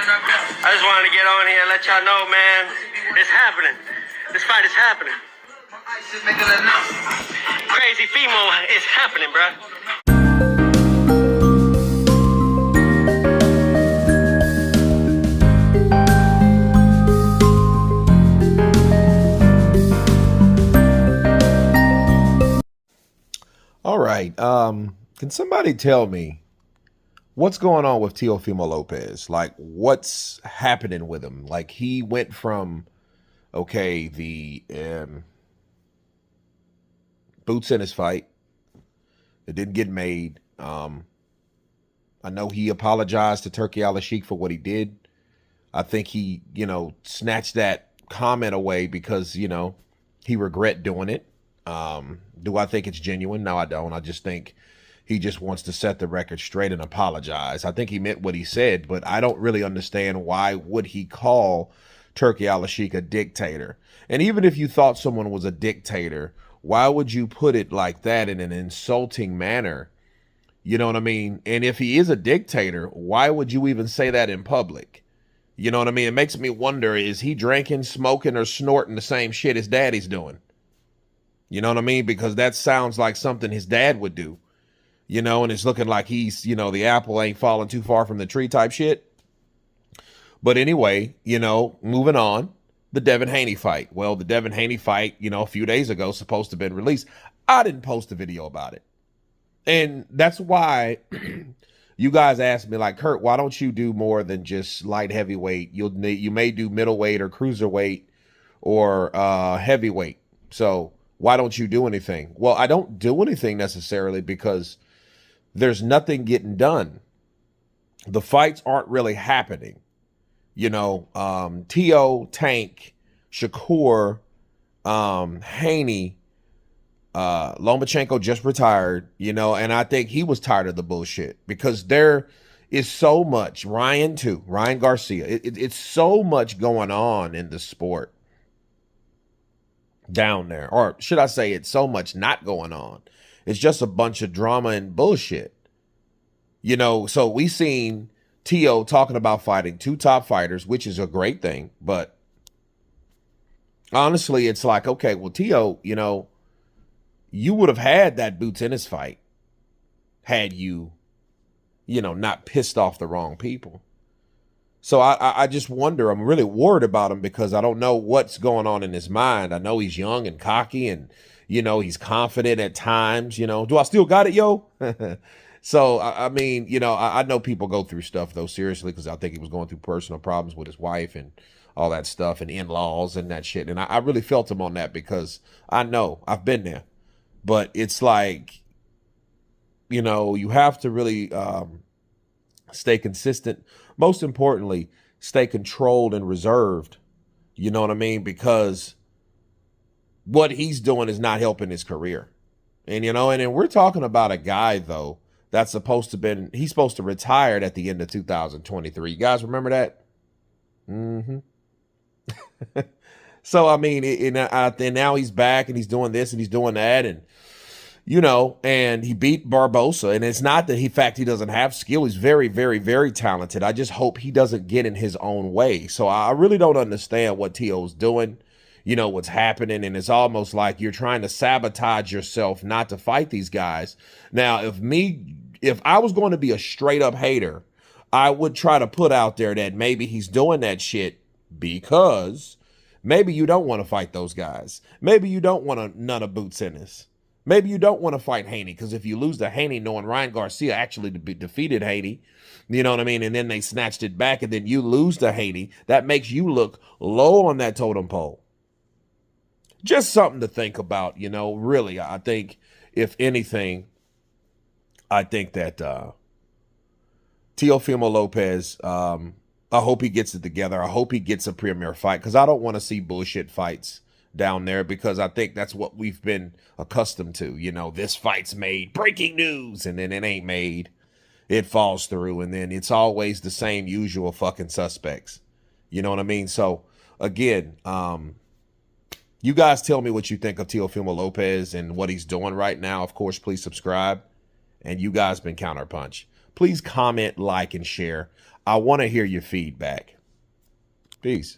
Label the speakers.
Speaker 1: I just wanted to get on here and let y'all know, man, it's happening. This fight is happening. Crazy Fimo is happening, bro.
Speaker 2: All right. Can somebody tell me what's going on with Teofimo Lopez? Like, what's happening with him? Like, he went from, okay, the boots in his fight. It didn't get made. I know he apologized to Turki Al-Sheikh for what he did. I think he, snatched that comment away because, he regret doing it. Do I think it's genuine? No, I don't. I just think he just wants to set the record straight and apologize. I think he meant what he said, but I don't really understand why would he call Turki Al-Sheikh a dictator. And even if you thought someone was a dictator, why would you put it like that in an insulting manner? You know what I mean? And if he is a dictator, why would you even say that in public? You know what I mean? It makes me wonder, is he drinking, smoking, or snorting the same shit his daddy's doing? You know what I mean? Because that sounds like something his dad would do, and it's looking like he's, the apple ain't falling too far from the tree type shit. But anyway, moving on, the Devin Haney fight. Well, the Devin Haney fight, a few days ago, supposed to have been released. I didn't post a video about it. And that's why you guys asked me, like, Kurt, why don't you do more than just light heavyweight? You may do middleweight or cruiserweight or heavyweight. So why don't you do anything? Well, I don't do anything necessarily because there's nothing getting done. The fights aren't really happening. Teo, Tank, Shakur, Haney, Lomachenko just retired, and I think he was tired of the bullshit because there is so much. Ryan too, Ryan Garcia. It's so much going on in the sport down there, or should I say it's so much not going on. It's just a bunch of drama and bullshit. So we seen Teo talking about fighting two top fighters, which is a great thing, but honestly, it's like, okay, well, Teo, you would have had that boots in his fight had you, not pissed off the wrong people. So I just wonder, I'm really worried about him because I don't know what's going on in his mind. I know he's young and cocky and, he's confident at times, do I still got it, yo? So, I mean, I know people go through stuff though, seriously, because I think he was going through personal problems with his wife and all that stuff and in-laws and that shit. And I really felt him on that because I know I've been there, but it's like, you have to really, stay consistent. Most importantly, stay controlled and reserved. You know what I mean? Because what he's doing is not helping his career. And, and then we're talking about a guy, though, that's he's supposed to retire at the end of 2023. You guys remember that? Mm-hmm. So, I mean, and now he's back and he's doing this and he's doing that. And, and he beat Barbosa. And it's not that he doesn't have skill. He's very, very, very talented. I just hope he doesn't get in his own way. So I really don't understand what Teo's doing, what's happening. And it's almost like you're trying to sabotage yourself not to fight these guys. Now, if I was going to be a straight up hater, I would try to put out there that maybe he's doing that shit because maybe you don't want to fight those guys. Maybe you don't want none of boots in this. Maybe you don't want to fight Haney because if you lose to Haney, knowing Ryan Garcia actually defeated Haney, you know what I mean? And then they snatched it back and then you lose to Haney, that makes you look low on that totem pole. Just something to think about, really. I think, if anything, I think that Teofimo Lopez, I hope he gets it together. I hope he gets a premier fight because I don't want to see bullshit fights down there because I think that's what we've been accustomed to. This fight's made, breaking news, and then it ain't made. It falls through, and then it's always the same usual fucking suspects. You know what I mean? So, again, you guys tell me what you think of Teofimo Lopez and what he's doing right now. Of course, please subscribe. And you guys been Counterpunch. Please comment, like, and share. I want to hear your feedback. Peace.